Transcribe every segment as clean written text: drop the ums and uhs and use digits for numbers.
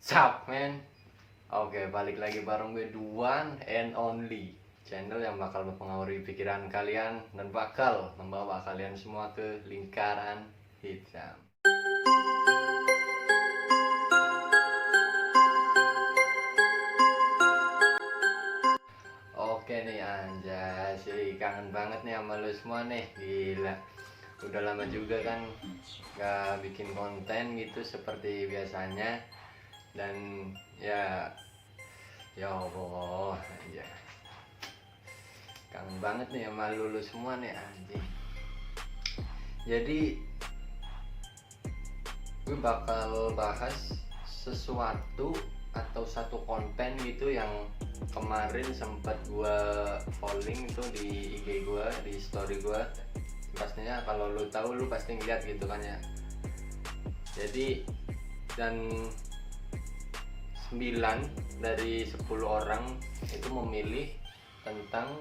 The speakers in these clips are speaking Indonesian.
Cap men. Oke, balik lagi bareng gue, the one and only channel yang bakal mempengaruhi pikiran kalian dan bakal membawa kalian semua ke lingkaran hitam. Oke nih anjay, sih kangen banget nih sama lu semua nih, gila. Udah lama juga kan gak bikin konten gitu seperti biasanya. Dan ya, ya Allah anjay, kangen banget nih sama lu semua nih anjing. Jadi gue bakal bahas sesuatu atau satu konten gitu yang kemarin sempat gue polling itu di IG gue, di story gue. Pastinya kalau lu tahu lu pasti ngeliat gitu kan ya. Jadi dan 9 dari 10 orang itu memilih tentang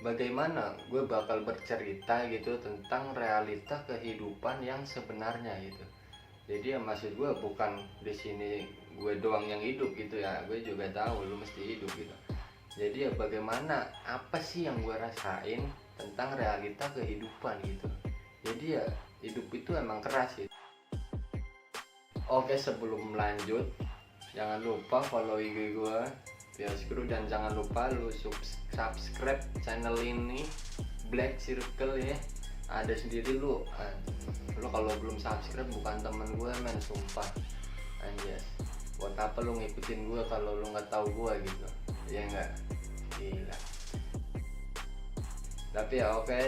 bagaimana gue bakal bercerita gitu tentang realita kehidupan yang sebenarnya gitu. Jadi ya maksud gue bukan di sini gue doang yang hidup gitu ya, gue juga tahu lu mesti hidup gitu. Jadi ya bagaimana, apa sih yang gue rasain tentang realita kehidupan gitu. Jadi ya hidup itu emang keras gitu. Oke, sebelum lanjut jangan lupa follow IG gue Piaskru, dan jangan lupa lu subscribe channel ini, Black Circle ya. Ada sendiri lu kalau belum subscribe bukan temen gue men, sumpah anjas. Buat apa lu ngikutin gue kalau lu nggak tahu gue gitu ya, nggak, gila. Tapi ya oke,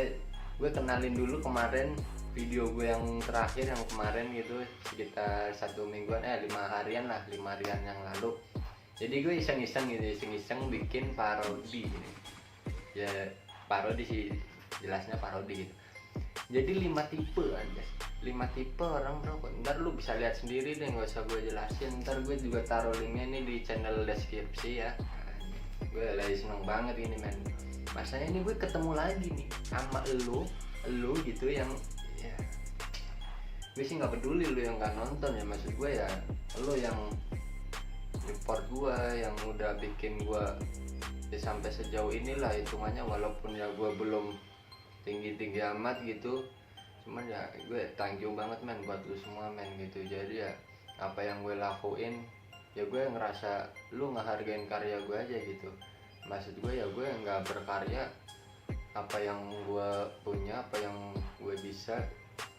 gue kenalin dulu kemarin video gue yang terakhir yang kemarin gitu, sekitar 1 mingguan 5 harian lah, 5 harian yang lalu. Jadi gue iseng-iseng gitu, iseng-iseng bikin parodi gitu. Ya parodi sih, jelasnya parodi gitu. Jadi 5 tipe aja, 5 tipe orang bro. Ntar lu bisa lihat sendiri deh, nggak usah gue jelasin. Ntar gue juga taruh linknya nih di channel deskripsi ya. Gue lagi seneng banget ini men. Masanya ini gue ketemu lagi nih sama lu gitu yang ya, gue sih nggak peduli lu yang nggak nonton ya, maksud gue ya lu yang report gue, yang udah bikin gue ya sampai sejauh inilah hitungannya, walaupun ya gue belum tinggi-tinggi amat gitu. Cuman ya gue thank you banget men buat lu semua men gitu. Jadi ya apa yang gue lakuin ya gue ngerasa lu ngehargain karya gue aja gitu. Maksud gue ya gue nggak berkarya apa yang gue punya, apa yang gue bisa.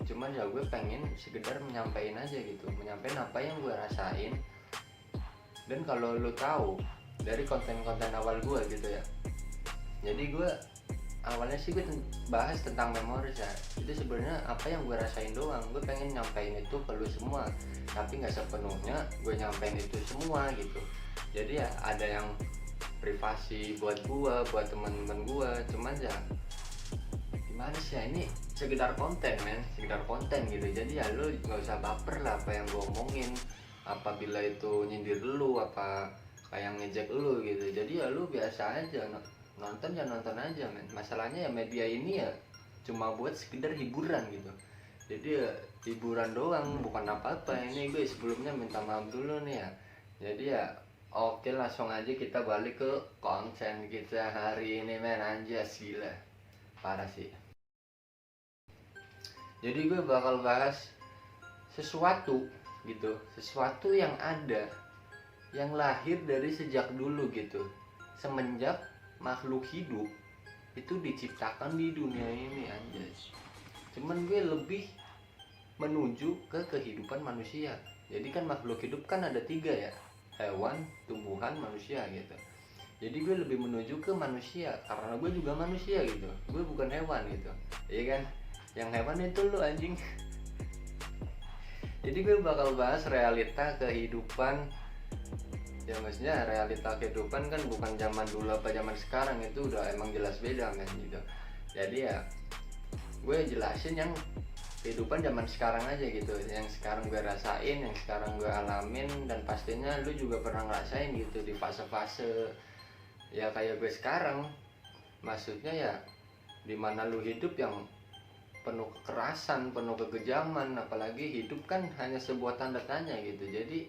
Cuman ya gue pengen sekedar menyampaikan aja gitu, menyampaikan apa yang gue rasain. Dan kalau lu tahu dari konten-konten awal gue gitu ya, jadi gue awalnya sih gue bahas tentang memori ya. Itu sebenarnya apa yang gue rasain doang, gue pengen nyampein itu ke lu semua, tapi nggak sepenuhnya gue nyampein itu semua gitu. Jadi ya ada yang privasi buat gue, buat teman-teman gue. Cuman ya gimana sih ya, ini sekedar konten men, sekedar konten gitu. Jadi ya lu nggak usah baper lah apa yang gue omongin, apabila itu nyindir lu apa kayak ngejek lu gitu. Jadi ya lu biasa aja nonton, ya nonton aja men. Masalahnya ya media ini ya cuma buat sekedar hiburan gitu. Jadi ya hiburan doang, bukan apa-apa. Ini gue sebelumnya minta maaf dulu nih ya. Jadi ya oke, langsung aja kita balik ke konten kita hari ini men. Anjas, gila parah sih. Jadi gue bakal bahas sesuatu gitu, sesuatu yang ada, yang lahir dari sejak dulu gitu, semenjak makhluk hidup itu diciptakan di dunia ini anjay. Cuman gue lebih menuju ke kehidupan manusia. Jadi kan makhluk hidup kan ada 3 ya, hewan, tumbuhan, manusia gitu. Jadi gue lebih menuju ke manusia karena gue juga manusia gitu, gue bukan hewan gitu, iya kan? Yang hewan itu lu anjing. Jadi gue bakal bahas realita kehidupan. Ya maksudnya realita kehidupan kan bukan zaman dulu apa zaman sekarang, itu udah emang jelas beda men gitu. Jadi ya gue jelasin yang kehidupan zaman sekarang aja gitu, yang sekarang gue rasain, yang sekarang gue alamin. Dan pastinya lu juga pernah ngerasain gitu di fase-fase ya kayak gue sekarang. Maksudnya ya dimana lu hidup yang penuh kekerasan, penuh kekejaman, apalagi hidup kan hanya sebuah tanda tanya gitu. Jadi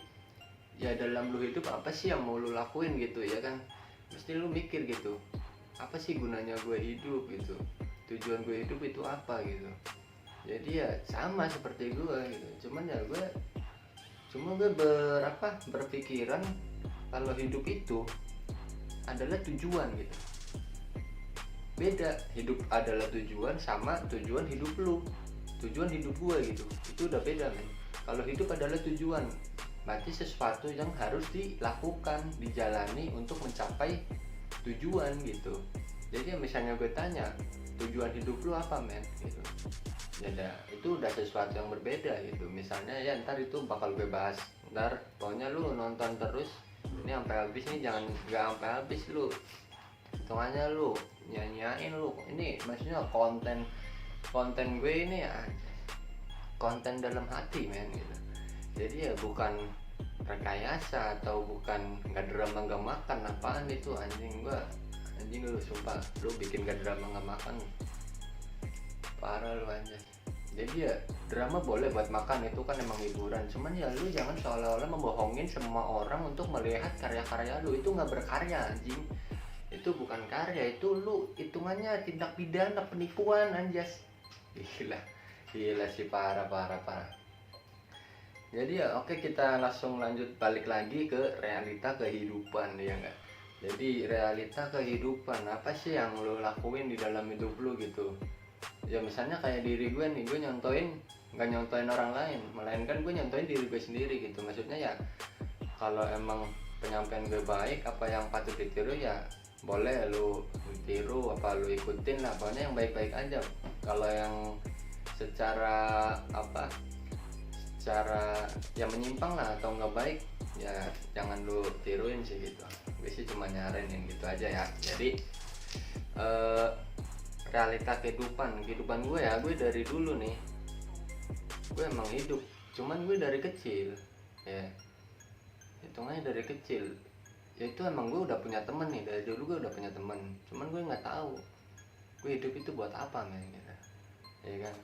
ya dalam lu hidup apa sih yang mau lu lakuin gitu ya kan, mesti lu mikir gitu, apa sih gunanya gue hidup gitu, tujuan gue hidup itu apa gitu. Jadi ya sama seperti gue gitu, cuman ya gue berpikiran kalau hidup itu adalah tujuan gitu. Beda, hidup adalah tujuan sama tujuan hidup lu, tujuan hidup gue gitu, itu udah beda men. Kalau hidup adalah tujuan, berarti sesuatu yang harus dilakukan, dijalani untuk mencapai tujuan gitu. Jadi misalnya gue tanya, tujuan hidup lu apa men gitu, ya itu udah sesuatu yang berbeda gitu. Misalnya ya ntar itu bakal gue bahas, ntar pokoknya lu nonton terus ini sampai habis nih, jangan nggak sampai habis lu, hitungannya lu nyanyain lu ini, maksudnya konten gue ini ya konten dalam hati men gitu. Jadi ya bukan rekayasa atau bukan nggak drama nggak makan, apaan itu anjing gua, anjing lu sumpah lu bikin gak drama nggak makan parah lu anjing. Jadi ya drama boleh buat makan, itu kan emang hiburan, cuman ya lu jangan seolah-olah membohongin semua orang untuk melihat karya-karya lu, itu nggak berkarya anjing, itu bukan karya, itu lu hitungannya tindak pidana penipuan anjas. Gila sih, parah. Jadi ya oke, kita langsung lanjut balik lagi ke realita kehidupan ya enggak. Jadi realita kehidupan apa sih yang lo lakuin di dalam hidup lo gitu. Ya misalnya kayak diri gue nih, gue nggak nyontoin orang lain, melainkan gue nyontoin diri gue sendiri gitu. Maksudnya ya kalau emang penyampaian gue baik, apa yang patut ditiru ya boleh lu tiru, apa lu ikutin lah, pokoknya yang baik-baik aja. Kalau yang secara yang menyimpang lah atau nggak baik ya jangan lu tiruin sih gitu. Gue sih cuma nyaranin gitu aja ya. Jadi realita kehidupan gue ya, gue dari dulu nih gue emang hidup, cuman gue dari kecil ya, hitungannya dari kecil ya itu emang gue udah punya temen nih, dari dulu gue udah punya temen, cuman gue nggak tahu gue hidup itu buat apa men gitu ya kan.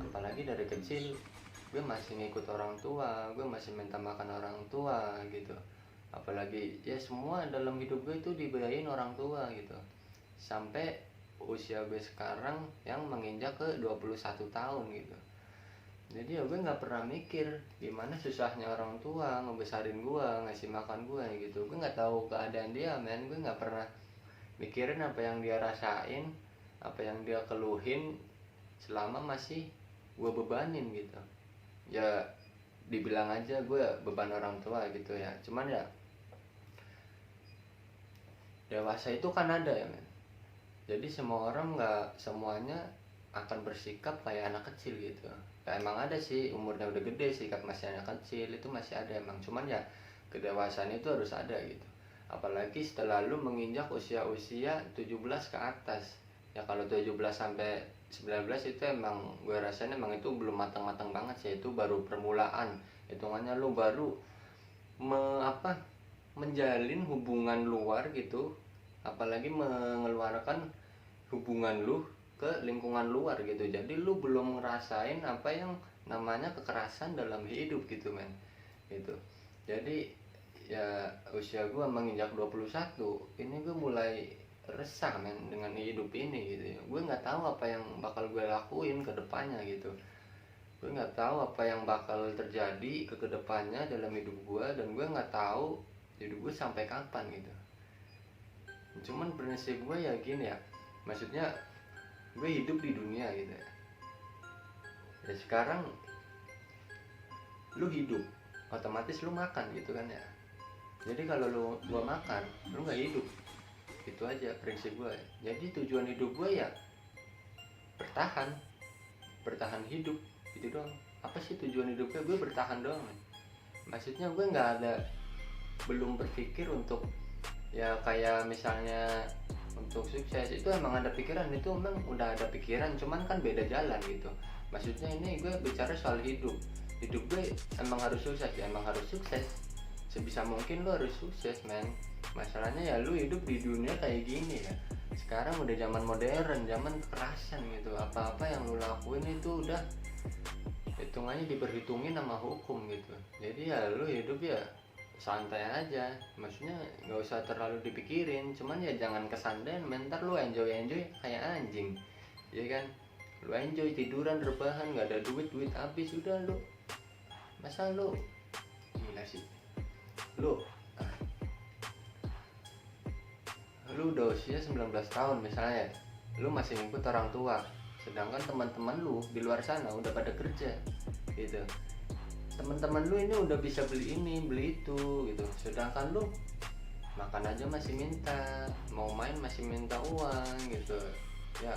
Apalagi dari kecil gue masih ngikut orang tua, gue masih minta makan orang tua gitu. Apalagi ya semua dalam hidup gue itu dibiayain orang tua gitu, sampai usia gue sekarang yang menginjak ke 21 tahun gitu. Jadi ya gue nggak pernah mikir gimana susahnya orang tua ngebesarin gue, ngasih makan gue gitu. Gue nggak tahu keadaan dia men, gue nggak pernah mikirin apa yang dia rasain, apa yang dia keluhin selama masih gue bebanin gitu. Ya dibilang aja gue beban orang tua gitu ya, cuman ya dewasa itu kan ada ya men. Jadi semua orang nggak semuanya akan bersikap kayak anak kecil gitu ya. Emang ada sih umurnya udah gede sikap masih anak kecil, itu masih ada emang, cuman ya kedewasaan itu harus ada gitu. Apalagi setelah lu menginjak usia 17 ke atas ya. Kalau 17 sampai 19 itu emang gue rasain emang itu belum matang-matang banget sih, itu baru permulaan. Hitungannya lu baru menjalin hubungan luar gitu, apalagi mengeluarkan hubungan lu ke lingkungan luar gitu. Jadi lu belum ngerasain apa yang namanya kekerasan dalam hidup gitu men gitu. Jadi ya usia gue menginjak 21 ini gue mulai resah men dengan hidup ini gitu ya. Gue nggak tahu apa yang bakal gue lakuin ke depannya gitu. Gue nggak tahu apa yang bakal terjadi ke kedepannya dalam hidup gue, dan gue nggak tahu hidup gue sampai kapan gitu. Cuman prinsip gue ya gini ya, maksudnya gue hidup di dunia gitu ya. Ya sekarang lu hidup, otomatis lu makan gitu kan ya. Jadi kalau gua makan, lu nggak hidup. Itu aja prinsip gue. Jadi tujuan hidup gue ya bertahan hidup gitu doang. Apa sih tujuan hidupnya? Gue bertahan doang. Maksudnya gue belum berpikir untuk ya kayak misalnya untuk sukses. Itu emang ada pikiran, itu memang udah ada pikiran, cuman kan beda jalan gitu. Maksudnya ini gue bicara soal hidup gue emang harus sukses ya, emang harus sukses sebisa mungkin. Lu harus sukses men. Masalahnya ya lu hidup di dunia kayak gini ya. Sekarang udah zaman modern, zaman kekerasan gitu. Apa-apa yang lu lakuin itu udah hitungannya diperhitungin sama hukum gitu. Jadi ya lu hidup ya santai aja, maksudnya nggak usah terlalu dipikirin, cuman ya jangan kesandain, mentar lu enjoy kayak anjing, ya kan? Lu enjoy tiduran rebahan, nggak ada duit habis, udah lu masa lu gila sih lu. Lu udah usia 19 tahun misalnya, lu masih ngikut orang tua, sedangkan teman-teman lu di luar sana udah pada kerja gitu. Teman-teman lu ini udah bisa beli ini beli itu gitu, sedangkan lu makan aja masih minta, mau main masih minta uang gitu. Ya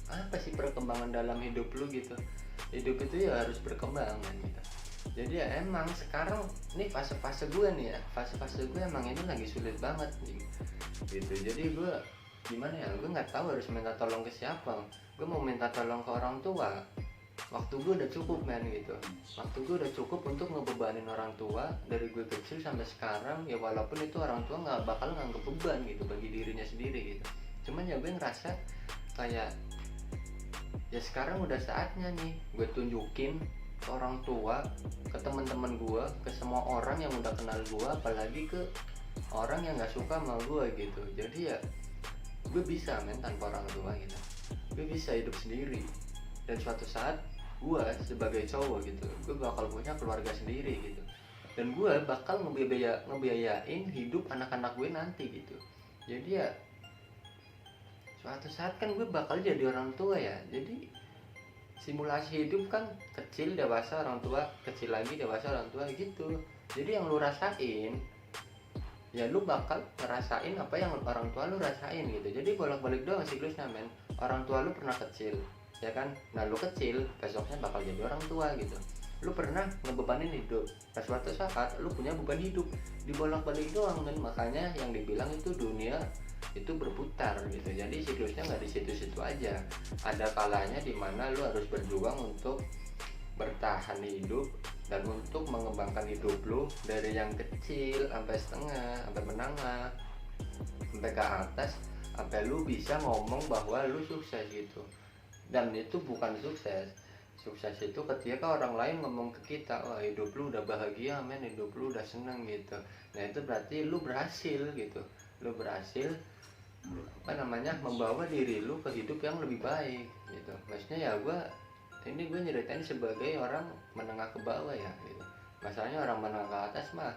apa sih perkembangan dalam hidup lu gitu? Hidup itu ya harus berkembang kan gitu. Jadi ya emang sekarang nih fase-fase gue nih ya, fase-fase gue emang ini lagi sulit banget gitu. Jadi gue gimana ya, gue nggak tahu harus minta tolong ke siapa. Gue mau minta tolong ke orang tua, waktu gue udah cukup men gitu. Waktu gue udah cukup untuk ngebebanin orang tua dari gue kecil sampai sekarang, ya walaupun itu orang tua nggak bakal nganggep beban gitu bagi dirinya sendiri gitu. Cuman ya gue ngerasa kayak ya sekarang udah saatnya nih gue tunjukin ke orang tua, ke teman-teman gue, ke semua orang yang udah kenal gue, apalagi ke orang yang nggak suka sama gue gitu. Jadi ya gue bisa men tanpa orang tua gitu, gue bisa hidup sendiri, dan suatu saat gue sebagai cowok gitu, gue bakal punya keluarga sendiri gitu, dan gue bakal ngebiayain hidup anak-anak gue nanti gitu. Jadi ya suatu saat kan gue bakal jadi orang tua ya, jadi simulasi hidup kan kecil dewasa orang tua, kecil lagi dewasa orang tua gitu. Jadi yang lu rasain ya lu bakal ngerasain apa yang orang tua lu rasain gitu. Jadi bolak-balik doang siklusnya men. Orang tua lu pernah kecil ya kan, nah lu kecil besoknya bakal jadi orang tua gitu. Lu pernah ngebebanin hidup, nah suatu saat lu punya beban hidup, dibolak-balik doang men. Makanya yang dibilang itu dunia itu berputar gitu. Jadi siklusnya nggak di situ-situ aja, ada kalanya dimana lu harus berjuang untuk bertahan hidup dan untuk mengembangkan hidup lu dari yang kecil sampai setengah, sampai menengah, sampai ke atas, sampai lu bisa ngomong bahwa lu sukses gitu. Dan itu bukan sukses, sukses itu ketika orang lain ngomong ke kita, wah hidup lu udah bahagia men, hidup lu udah seneng gitu. Nah itu berarti lu berhasil gitu, lu berhasil membawa diri lu ke hidup yang lebih baik gitu. Maksudnya ya gue nyeritain sebagai orang menengah ke bawah ya gitu. Masalahnya orang menengah ke atas mah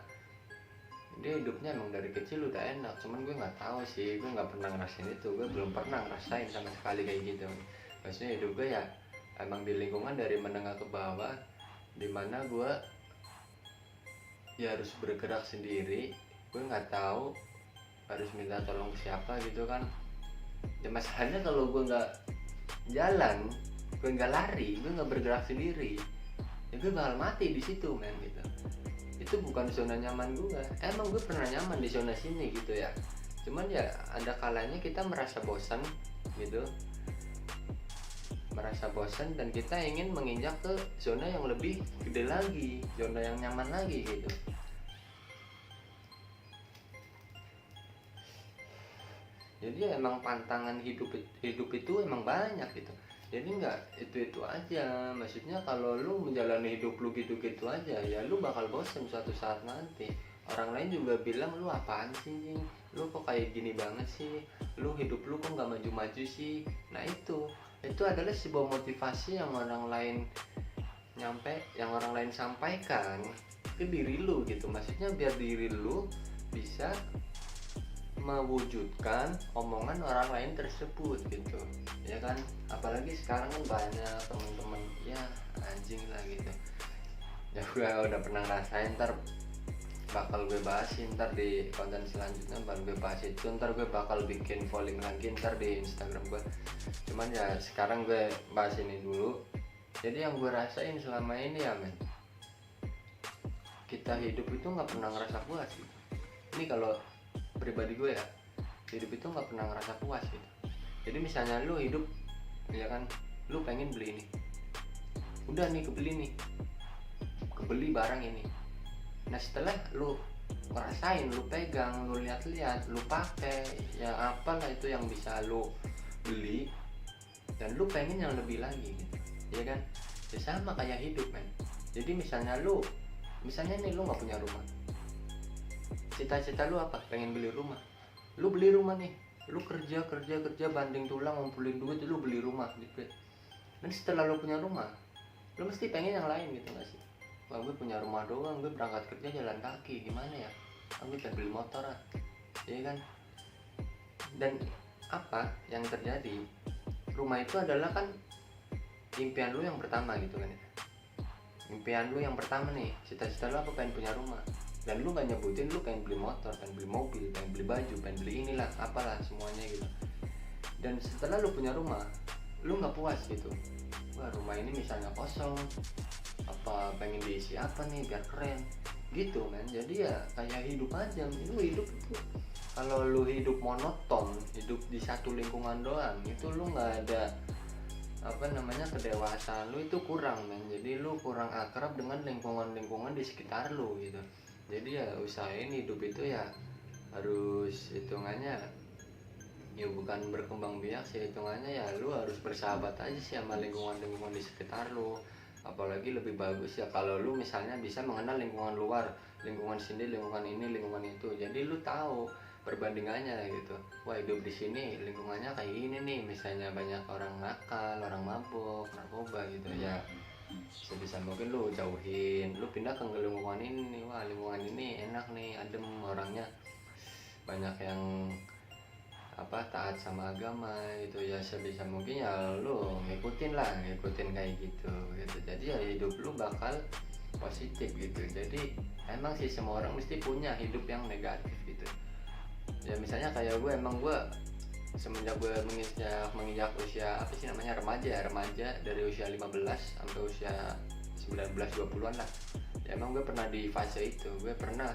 dia hidupnya emang dari kecil udah enak, cuman gue nggak tahu sih, gue nggak pernah ngerasain itu, gue belum pernah ngerasain sama sekali kayak gitu. Maksudnya hidup gue ya emang di lingkungan dari menengah ke bawah, dimana gue ya harus bergerak sendiri, gue nggak tahu harus minta tolong ke siapa gitu kan. Ya masalahnya kalau gue nggak jalan, gue nggak lari, gue nggak bergerak sendiri, ya gue bakal mati di situ men gitu. Itu bukan zona nyaman gue. Emang gue pernah nyaman di zona sini gitu ya, cuman ya ada kalanya kita merasa bosan gitu, merasa bosan dan kita ingin menginjak ke zona yang lebih gede lagi, zona yang nyaman lagi gitu. Jadi emang pantangan hidup itu emang banyak gitu. Jadi nggak itu aja. Maksudnya kalau lu menjalani hidup lu gitu aja, ya lu bakal bosen suatu saat nanti. Orang lain juga bilang, lu apaan sih, lu kok kayak gini banget sih, lu hidup lu kok nggak maju-maju sih. Nah itu adalah sebuah motivasi yang orang lain sampaikan ke diri lu gitu. Maksudnya biar diri lu bisa mewujudkan omongan orang lain tersebut gitu ya kan. Apalagi sekarang kan banyak teman-teman ya anjing lah gitu ya. Gue udah pernah ngerasain, ntar bakal gue bahas ntar di konten selanjutnya, baru gue bahas itu. Ntar gue bakal bikin polling lagi ntar di Instagram gue, cuman ya sekarang gue bahas ini dulu. Jadi yang gue rasain selama ini ya men, kita hidup itu nggak pernah ngerasa puas gitu. Ini kalau pribadi gue ya, hidup itu nggak pernah ngerasa puas gitu. Jadi misalnya lu hidup ya kan, lu pengen beli ini, udah nih kebeli barang ini. Nah setelah lu ngerasain, lu pegang, lu lihat-lihat, lu pakai, ya apalah itu yang bisa lu beli, dan lu pengen yang lebih lagi gitu ya kan. Ya sama kayak hidup men. Jadi misalnya nih lu nggak punya rumah, cita-cita lu apa? Pengen beli rumah. Lu beli rumah nih, lu kerja banting tulang ngumpulin duit, lu beli rumah gitu. Dan setelah lu punya rumah, lu mesti pengen yang lain gitu gak sih? Wah, gue punya rumah doang, gue berangkat kerja jalan kaki, gimana ya? Gue pengen beli motor ah, iya kan? Dan apa yang terjadi? Rumah itu adalah kan impian lu yang pertama gitu kan ya. Impian lu yang pertama nih, cita-cita lu apa? Pengen punya rumah. Dan lu gak nyebutin lu pengen beli motor, pengen beli mobil, pengen beli baju, pengen beli inilah, apalah semuanya gitu. Dan setelah lu punya rumah, lu gak puas gitu. Wah, rumah ini misalnya kosong, apa pengen diisi apa nih biar keren gitu kan. Jadi ya kayak hidup aja, lu hidup itu kalau lu hidup monoton, hidup di satu lingkungan doang, itu lu nggak ada apa namanya kedewasaan lu itu kurang men. Jadi lu kurang akrab dengan lingkungan di sekitar lu gitu. Jadi ya usahain hidup itu ya harus hitungannya ya bukan berkembang biak sih, hitungannya ya lu harus bersahabat aja sih sama lingkungan di sekitar lu. Apalagi lebih bagus ya kalau lu misalnya bisa mengenal lingkungan luar, lingkungan sini, lingkungan ini, lingkungan itu. Jadi lu tahu perbandingannya gitu. Wah, hidup di sini lingkungannya kayak gini nih, misalnya banyak orang nakal, orang mabuk, narkoba gitu ya. Sebisa mungkin lu jauhin, lu pindah ke lingkungan ini nih. Wah, lingkungan ini enak nih, adem orangnya, banyak yang apa taat sama agama itu ya. Sebisa mungkin ya lu ngikutin kayak gitu. Jadi ya hidup lu bakal positif gitu. Jadi emang sih semua orang mesti punya hidup yang negatif gitu ya. Misalnya kayak gue semenjak gue menginjak usia apa sih namanya remaja dari usia 15 sampai usia 19 20-an lah ya, emang gue pernah di fase itu. Gue pernah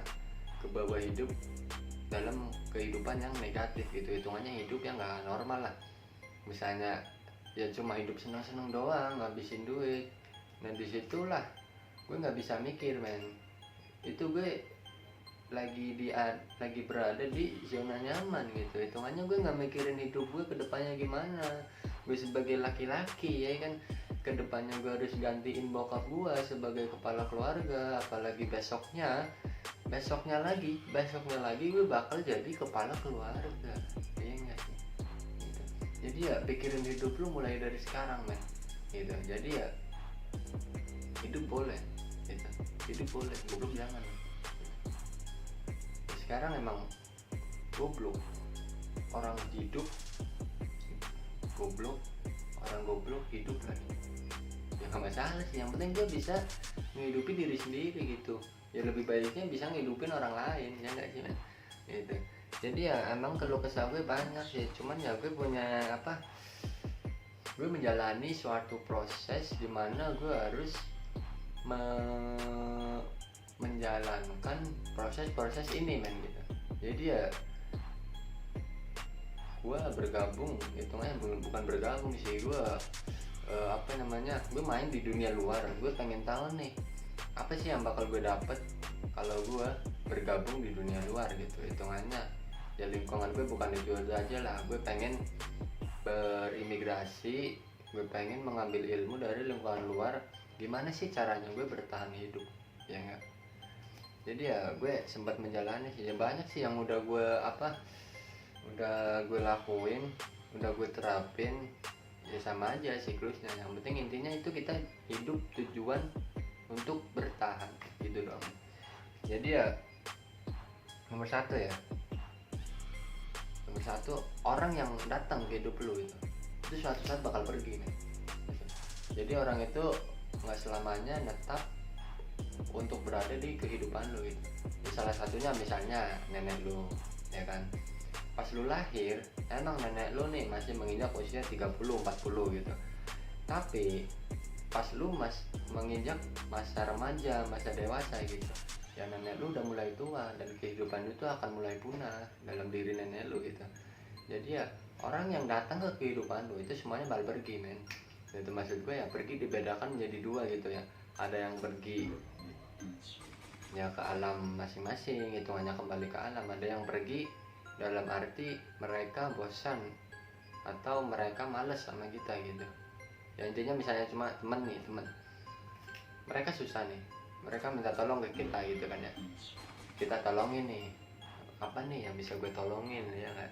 ke bawah hidup dalam kehidupan yang negatif gitu, hitungannya hidup yang gak normal lah. Misalnya ya cuma hidup senang-senang doang, ngabisin duit. Nah disitulah gue nggak bisa mikir men. Itu gue lagi berada di zona nyaman gitu, hitungannya gue nggak mikirin hidup gue kedepannya gimana. Gue sebagai laki-laki ya kan, kedepannya gue harus gantiin bokap gue sebagai kepala keluarga. Apalagi besoknya lagi gue bakal jadi kepala keluarga, iya nggak sih gitu. Jadi ya pikirin hidup lu mulai dari sekarang men gitu. Jadi ya hidup boleh gitu, hidup boleh, goblok jangan. Sekarang emang goblok orang hidup, goblok orang goblok hidup lagi ya nggak masalah sih, yang penting dia bisa menghidupi diri sendiri gitu ya. Lebih baiknya bisa ngehidupin orang lain ya nggak sih men gitu. Jadi ya emang keluh kesah gue banyak sih, cuman ya gue punya apa, gue menjalani suatu proses dimana gue harus menjalankan proses ini men gitu. Jadi ya gue bergabung, hitungannya bukan bergabung sih, gue apa namanya, gue main di dunia luar. Gue pengen tahu nih apa sih yang bakal gue dapet kalau gue bergabung di dunia luar gitu. Hitungannya ya lingkungan gue bukan itu aja lah, gue pengen berimigrasi, gue pengen mengambil ilmu dari lingkungan luar, gimana sih caranya gue bertahan hidup ya enggak. Jadi ya gue sempat menjalani sih ya, banyak sih yang udah gue lakuin, udah gue terapin ya, sama aja siklusnya. Yang penting intinya itu kita hidup tujuan untuk bertahan gitu dong. Jadi ya nomor satu, orang yang datang ke hidup lu itu suatu saat bakal pergi kan. Jadi orang itu nggak selamanya netap untuk berada di kehidupan lu gitu ya. Salah satunya misalnya nenek lu ya kan, pas lu lahir emang nenek lu nih masih menginjak usia 30-40 gitu, tapi pas lu menginjak masa remaja, masa dewasa gitu ya, nenek lu udah mulai tua dan kehidupan itu akan mulai punah dalam diri nenek lu gitu. Jadi ya orang yang datang ke kehidupan lu itu semuanya bakal pergi men. Itu maksud gue ya, pergi dibedakan menjadi dua gitu ya. Ada yang pergi ya ke alam masing-masing, hitungannya kembali ke alam. Ada yang pergi dalam arti mereka bosan atau mereka males sama kita gitu ya. Intinya misalnya cuma temen, mereka susah nih, mereka minta tolong ke kita gitu kan ya, kita tolongin nih, apa nih yang bisa gue tolongin ya nggak.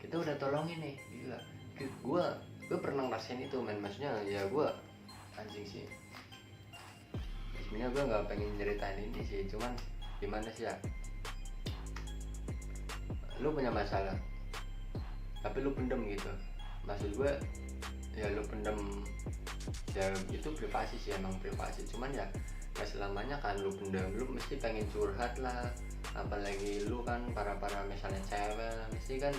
Kita udah tolongin nih, gila. Gue pernah ngerasain itu men, maksudnya ya gue anjing sih. Sebenarnya gue nggak pengen ceritain ini sih, cuman gimana sih ya, lu punya masalah tapi lu pendem gitu. Maksud gue ya lu pendem, ya itu privasi sih, emang privasi, cuman ya gak selamanya kan lu pendem. Lu mesti pengen curhat lah, apalagi lu kan para misalnya cewek mesti kan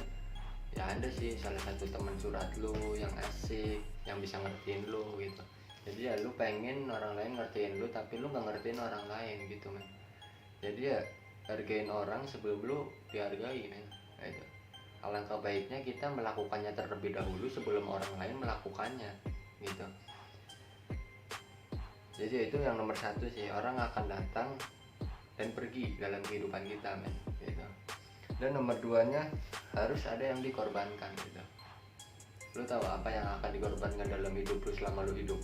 ya ada sih salah satu teman curhat lu yang asik, yang bisa ngertiin lu gitu. Jadi ya lu pengen orang lain ngertiin lu, tapi lu gak ngertiin orang lain gitu men. Jadi ya hargain orang sebelum lu dihargai men. Nah, itu alangkah baiknya kita melakukannya terlebih dahulu sebelum orang lain melakukannya gitu. Jadi itu yang nomor satu sih, orang akan datang dan pergi dalam kehidupan kita men gitu. Dan nomor duanya harus ada yang dikorbankan gitu. Lu tahu apa yang akan dikorbankan dalam hidup lu selama lu hidup?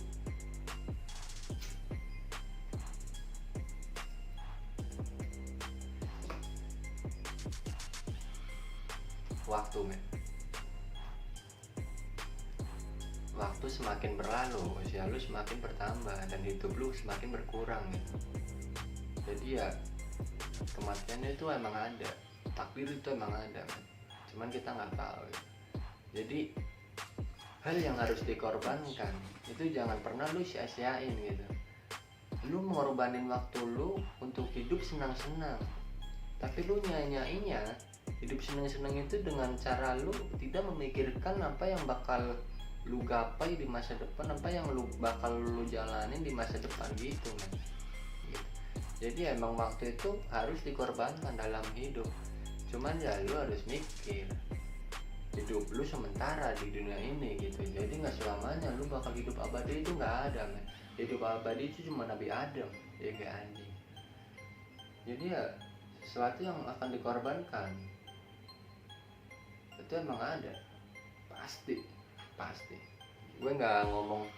Waktu men. Waktu semakin berlalu, usia lu semakin bertambah dan hidup lu semakin berkurang gitu. Jadi ya kematian itu emang ada, takdir itu emang ada men. Cuman kita nggak tahu gitu. Jadi hal yang harus dikorbankan itu jangan pernah lu sia-siain gitu. Lu mengorbanin waktu lu untuk hidup senang-senang, tapi lu nyanyainnya hidup senang-senang itu dengan cara lu tidak memikirkan apa yang bakal lu gapai di masa depan, apa yang lu bakal lu jalanin di masa depan gitu men gitu. Jadi emang waktu itu harus dikorbankan dalam hidup. Cuman ya lu harus mikir hidup lu sementara di dunia ini gitu. Jadi nggak selamanya lu bakal hidup abadi, itu nggak ada men. Hidup abadi itu cuma Nabi Adam ya kayak anjing. Jadi ya sesuatu yang akan dikorbankan itu emang ada, pasti. Gue nggak ngomong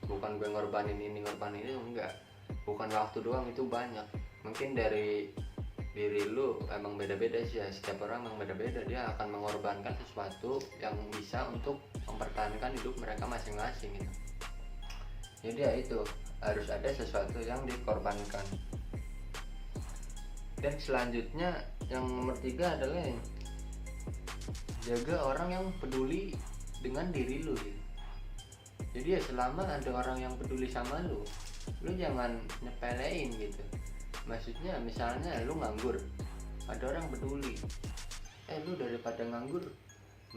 bukan gue ngorbanin ini ngorbanin itu, enggak. Bukan waktu doang, itu banyak. Mungkin dari diri lu emang beda-beda sih ya, setiap orang emang beda-beda. Dia akan mengorbankan sesuatu yang bisa untuk mempertahankan hidup mereka masing-masing gitu. Jadi ya itu harus ada sesuatu yang dikorbankan. Dan selanjutnya yang nomor 3 adalah yang jaga orang yang peduli dengan diri lu gitu. Jadi ya selama ada orang yang peduli sama lu jangan nyepelein gitu. Maksudnya misalnya lu nganggur, ada orang peduli, lu daripada nganggur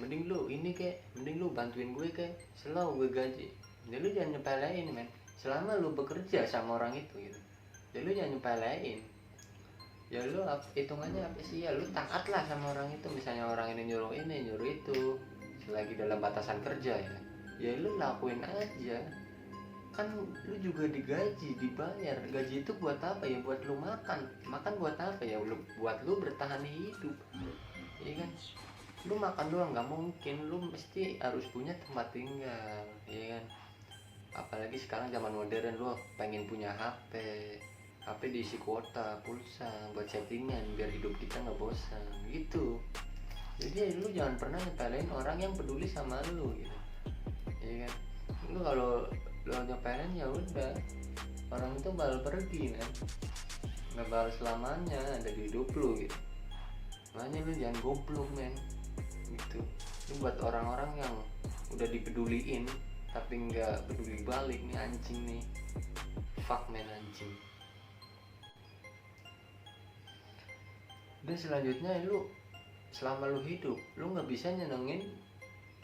mending lu ini kek, mending lu bantuin gue kek, selalu gue gaji. Jadi lu jangan nyepelein men, selama lu bekerja sama orang itu gitu. Jadi lu jangan nyepelein. Ya lu hitungannya apa sih, ya lu taat lah sama orang itu. Misalnya orang ini nyuruh itu, selagi dalam batasan kerja ya lu lakuin aja. Kan lu juga digaji, dibayar. Gaji itu buat apa ya? Buat lu makan buat apa ya? Buat lu bertahan hidup, iya kan? Lu makan doang nggak mungkin, lu mesti harus punya tempat tinggal, iya kan? Apalagi sekarang zaman modern, lu pengen punya HP diisi kuota, pulsa buat settingan biar hidup kita nggak bosan gitu. Jadi lu jangan pernah nyepelein orang yang peduli sama lu gitu, ya kan? Lu kalau lu nyepelein ya udah, orang itu bakal pergi kan, nggak bakal selamanya ada di hidup lu gitu. Makanya lu jangan goblok men gitu. Lu buat orang-orang yang udah dipeduliin tapi nggak peduli balik, nih anjing nih, fuck men, anjing. Dan selanjutnya lu selama lu hidup lu nggak bisa nyenengin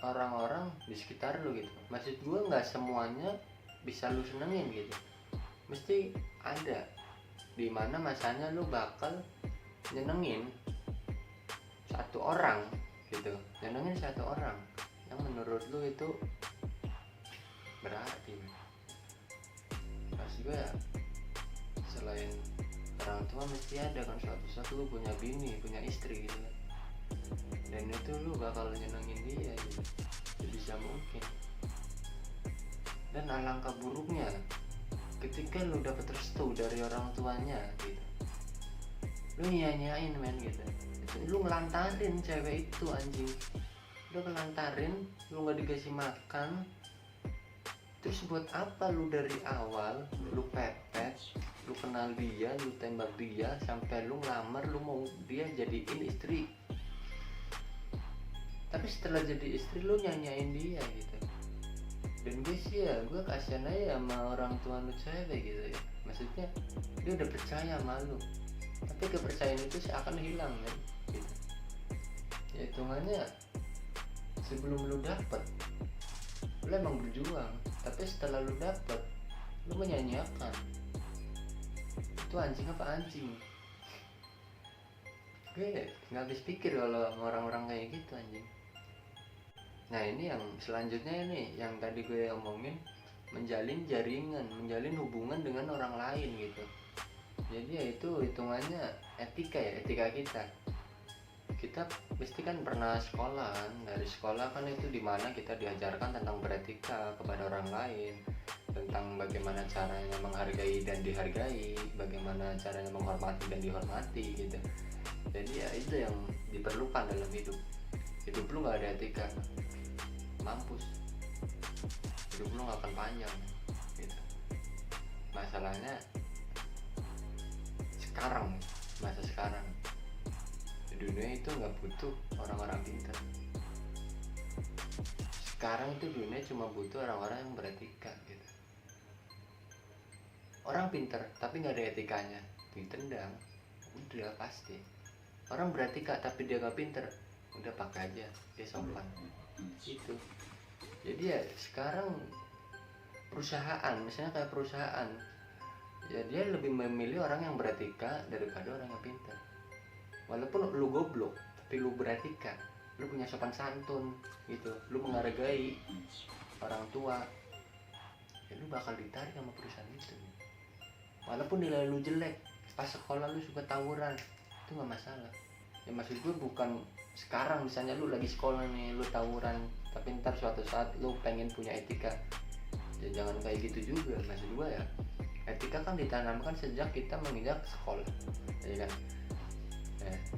orang-orang di sekitar lu gitu. Maksud gue nggak semuanya bisa lu senengin gitu. Mesti ada di mana masanya lu bakal nyenengin satu orang gitu, nyenengin satu orang yang menurut lu itu berarti. Maksud gue ya selain orang tua mesti ada kan suatu saat lu punya bini, punya istri gitu kan, dan itu lu bakal nyenengin dia gitu, sebisa mungkin. Dan alangkah buruknya ketika lu dapet restu dari orang tuanya gitu, lu nyanyain men gitu. Lu ngelantarin cewek itu anjing, lu ngelantarin, lu nggak dikasih makan. Terus buat apa lu dari awal lu pepet, lu kenal dia, lu tembak dia, sampai lu ngelamar, lu mau dia jadiin istri. Tapi setelah jadi istri lu nyanyain dia gitu. Dan gue sih ya, gue kasihan aja sama orang tua lu cewek gitu ya. Maksudnya dia udah percaya sama lu, tapi kepercayaan itu seakan hilang kan gitu. Ya hitungannya sebelum lu dapet, lu emang berjuang, tapi setelah lu dapet, lu menyanyiakan. Itu anjing apa anjing? Gue nggak habis pikir kalau orang-orang kayak gitu anjing. Nah ini yang selanjutnya ini, yang tadi gue omongin, menjalin jaringan, menjalin hubungan dengan orang lain gitu. Jadi ya itu hitungannya etika ya, etika kita. Kita pasti kan pernah sekolah kan, dari sekolah kan itu dimana kita diajarkan tentang beretika kepada orang lain, tentang bagaimana caranya menghargai dan dihargai, bagaimana caranya menghormati dan dihormati gitu. Jadi ya itu yang diperlukan dalam hidup. Hidup lu gak ada etika, mampus. Hidup lu gak akan panjang gitu. Masalahnya sekarang, masa sekarang di dunia itu nggak butuh orang-orang pintar. Sekarang itu dunia cuma butuh orang-orang yang beretika gitu. Orang pintar tapi nggak ada etikanya, ditendang, udah pasti. Orang beretika tapi dia nggak pintar, udah pakai aja, dia sopan. Itu. Jadi ya sekarang perusahaan, misalnya kayak perusahaan, ya dia lebih memilih orang yang beretika daripada orang yang pintar. Walaupun lu goblok tapi lu beretika, lu punya sopan santun gitu, lu menghargai orang tua, ya lu bakal ditarik sama perusahaan itu. Walaupun nilai lu jelek, pas sekolah lu suka tawuran, itu nggak masalah. Ya maksud gue bukan sekarang misalnya lu lagi sekolah nih lu tawuran, tapi ntar suatu saat lu pengen punya etika, ya jangan kayak gitu juga. Maksud gue ya, etika kan ditanamkan sejak kita menginjak sekolah, ya kan.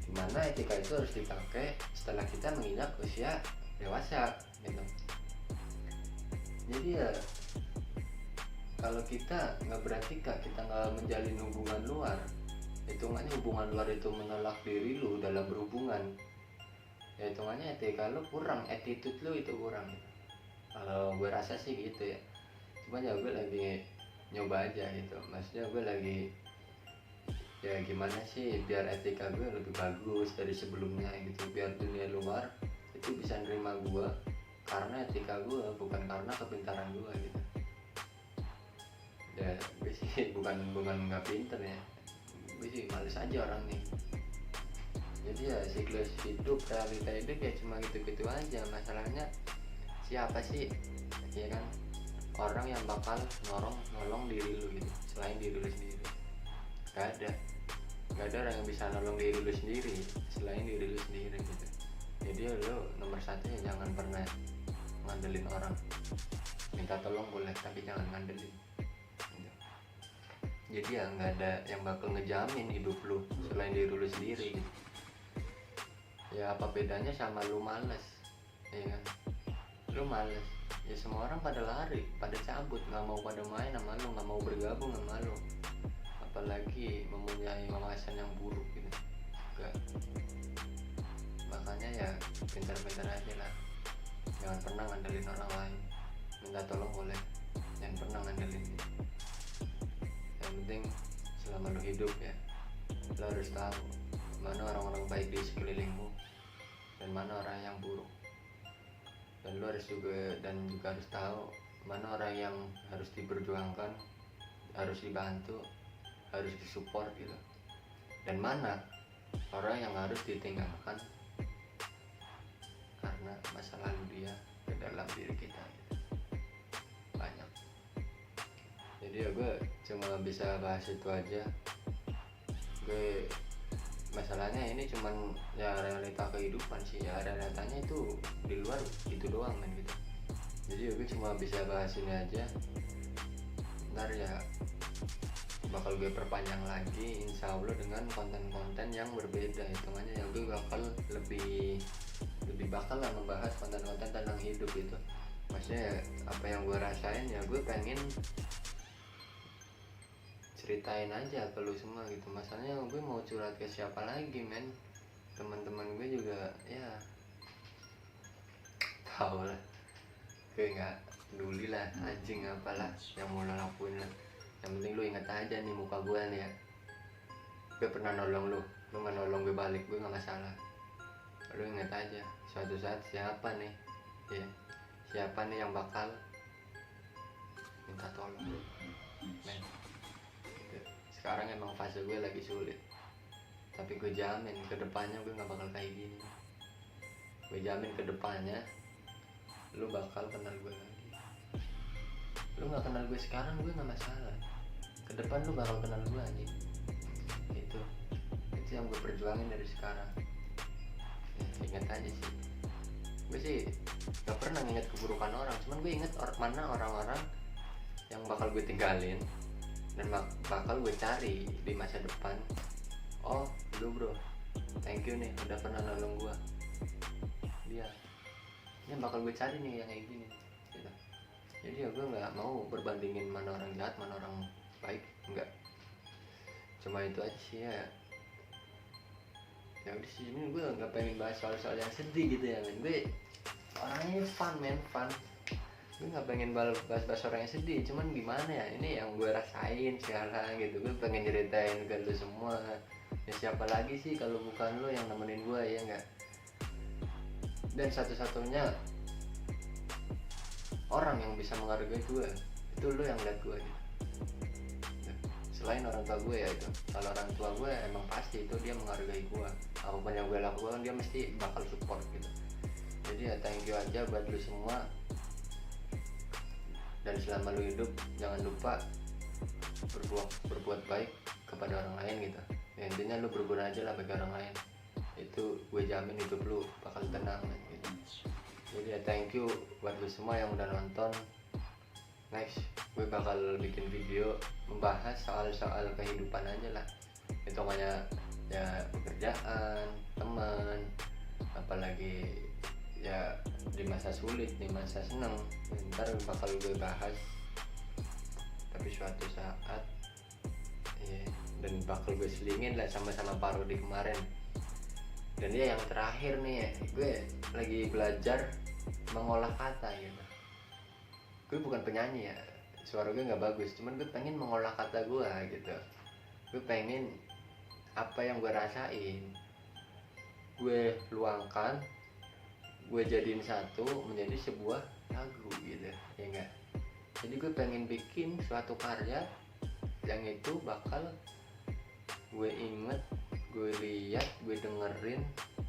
Dimana etika itu harus dipakai setelah kita menginjak usia dewasa gitu. Jadi ya kalau kita nggak beretika, kita nggak menjalin hubungan luar, hitungannya hubungan luar itu menolak diri lu dalam berhubungan, ya hitungannya etika lu kurang, attitude lu itu kurang gitu. Kalau gue rasa sih gitu ya. Cuma ya gue lagi nyoba aja gitu, maksudnya gue lagi ya gimana sih biar etika gue lebih bagus dari sebelumnya gitu, biar dunia luar itu bisa nerima gue karena etika gue, bukan karena kepintaran gue gitu. Ya gue sih bukan nggak pinter ya, gue sih males aja orang nih. Jadi ya siklus hidup, realita hidup ya cuma gitu-gitu aja. Masalahnya siapa sih ya kan orang yang bakal nolong diri lu gitu selain diri lu sendiri? Gak ada orang yang bisa nolong diri lu sendiri selain diri lu sendiri gitu. Jadi lu nomor satu ya jangan pernah ngandelin orang. Minta tolong boleh tapi jangan ngandelin gitu. Jadi ya nggak ada yang bakal ngejamin hidup lu selain diri lu sendiri gitu. Ya apa bedanya sama lu males, ya kan? Lu males, ya semua orang pada lari, pada cabut, nggak mau pada main sama lu, nggak mau bergabung sama lu, apalagi mempunyai wawasan yang buruk gitu. Enggak. Makanya ya pintar-pintar aja lah, jangan pernah ngandelin orang lain. Minta tolong boleh, jangan pernah ngandelin gitu. Yang penting selama lu hidup ya, lu harus tahu mana orang-orang baik di sekelilingmu dan mana orang yang buruk. Dan lu harus juga harus tahu mana orang yang harus diperjuangkan, harus dibantu, harus disupport gitu, dan mana orang yang harus ditinggalkan karena masa lalu dia ke dalam diri kita gitu. Banyak. Jadi ya gue cuma bisa bahas itu aja. Gue masalahnya ini cuman ya realita kehidupan sih, ya realitanya itu di luar itu doang kan gitu. Jadi gue cuma bisa bahas ini aja. Ntar ya bakal gue perpanjang lagi insya Allah dengan konten-konten yang berbeda. Hitungannya ya gue bakal lebih bakal lah membahas konten-konten tentang hidup gitu. Maksudnya ya, apa yang gue rasain ya gue pengen ceritain aja ke lu semua gitu. Masalahnya gue mau curhat ke siapa lagi men, teman-teman gue juga ya tau lah, gue nggak peduli lah anjing apalah yang mau lo lakuin lah. Yang penting lu inget aja nih muka gue nih ya, gue pernah nolong lu nggak nolong gue balik, gue nggak masalah. Lu inget aja suatu saat siapa nih ya, siapa nih yang bakal minta tolong men. Sekarang emang fase gue lagi sulit, tapi gue jamin kedepannya gue nggak bakal kayak gini. Gue jamin kedepannya lu bakal kenal gue lagi. Lu nggak kenal gue sekarang gue nggak masalah, kedepan lu bakal kenal gue aja. Itu yang gue perjuangin dari sekarang ya, ingat aja sih. Gue sih nggak pernah ingat keburukan orang, cuman gue inget mana orang-orang yang bakal gue tinggalin dan bakal gue cari di masa depan. Oh lu bro, thank you nih udah pernah nolong gue, dia ini bakal gue cari nih yang kayak gini gitu. Jadi ya gue nggak mau berbandingin mana orang jahat mana orang baik, enggak. Cuma itu aja sih ya. Ya udah sih, ini gue nggak pengen bahas soal-soal yang sedih gitu ya men. Gue orangnya fun men, fun. Gue nggak pengen bahas orang yang sedih, cuman gimana ya, ini yang gue rasain sekarang gitu. Gue pengen ceritain ke lu semua. Ya siapa lagi sih kalau bukan lu yang nemenin gue ya nggak. Dan satu-satunya orang yang bisa menghargai gue itu lu yang lihat gue gitu. Selain orang tua gue ya itu, kalau orang tua gue emang pasti itu dia menghargai gue, apapun yang gue lakukan dia mesti bakal support gitu. Jadi ya thank you aja buat lu semua. Dan selama lu hidup jangan lupa berbuat baik kepada orang lain gitu ya, intinya lu berguna aja lah bagi orang lain. Itu gue jamin hidup lu bakal tenang gitu. Jadi ya thank you buat lu semua yang udah nonton. Next gue bakal bikin video membahas soal kehidupan aja lah, itu makanya ya pekerjaan, teman, apalagi ya di masa sulit, di masa senang, ntar bakal gue bahas tapi suatu saat ya, dan bakal gue selingin lah sama-sama parodi kemarin. Dan dia yang terakhir nih ya, gue lagi belajar mengolah kata gitu. Gue bukan penyanyi ya, suara gue nggak bagus, cuman gue pengen mengolah kata gue gitu. Gue pengen apa yang gue rasain gue luangkan, gue jadiin satu menjadi sebuah lagu gitu ya enggak. Jadi gue pengen bikin suatu karya yang itu bakal gue inget, gue lihat, gue dengerin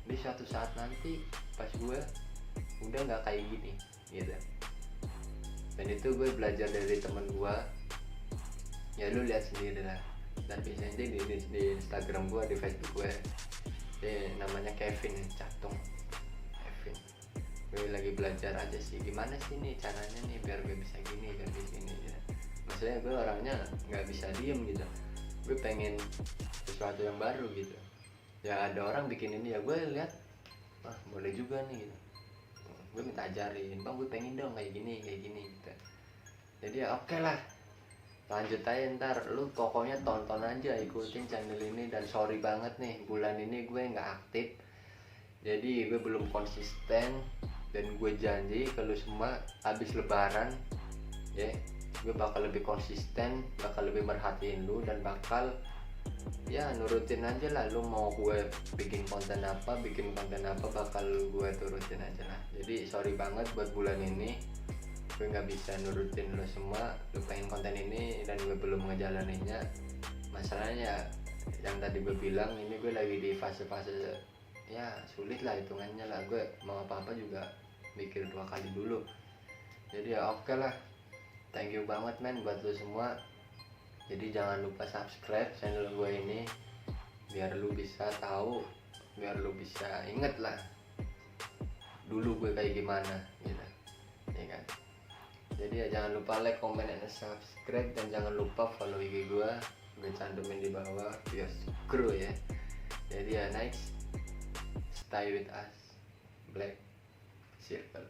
di suatu saat nanti pas gue udah nggak kayak gini gitu. Dan itu gue belajar dari temen gue ya, lu lihat sendiri lah. Dan biasanya di Instagram gue, di Facebook gue, namanya Kevin Catung. Kevin, gue lagi belajar aja sih gimana sih nih caranya nih biar gue bisa gini, biar bisa gini gitu. Maksudnya gue orangnya nggak bisa diem gitu, gue pengen sesuatu yang baru gitu. Ya ada orang bikin ini ya gue lihat, wah boleh juga nih gitu. Gue minta ajarin, bang gue pengen dong kayak gini gitu. Jadi ya oke lah, lanjut aja ntar. Lu pokoknya tonton aja, ikutin channel ini. Dan sorry banget nih bulan ini gue nggak aktif, jadi gue belum konsisten. Dan gue janji ke lu semua habis lebaran ya, gue bakal lebih konsisten, bakal lebih merhatiin lu, dan bakal ya nurutin aja lah. Lu mau gue bikin konten apa bakal gue turutin aja lah. Jadi sorry banget buat bulan ini gue nggak bisa nurutin lo semua. Lu pengen konten ini dan gue belum ngejalaninnya. Masalahnya yang tadi gue bilang, ini gue lagi di fase-fase ya sulit lah hitungannya lah. Gue mau apa-apa juga mikir 2 kali dulu. Jadi ya oke lah, thank you banget men buat lo semua. Jadi jangan lupa subscribe channel gue ini biar lu bisa tahu, biar lu bisa inget lah dulu gue kayak gimana gitu ya kan. Jadi ya jangan lupa like, comment, and subscribe, dan jangan lupa follow IG gue gue cantumin di bawah Vios Crew ya. Jadi ya next, stay with us, Black Circle.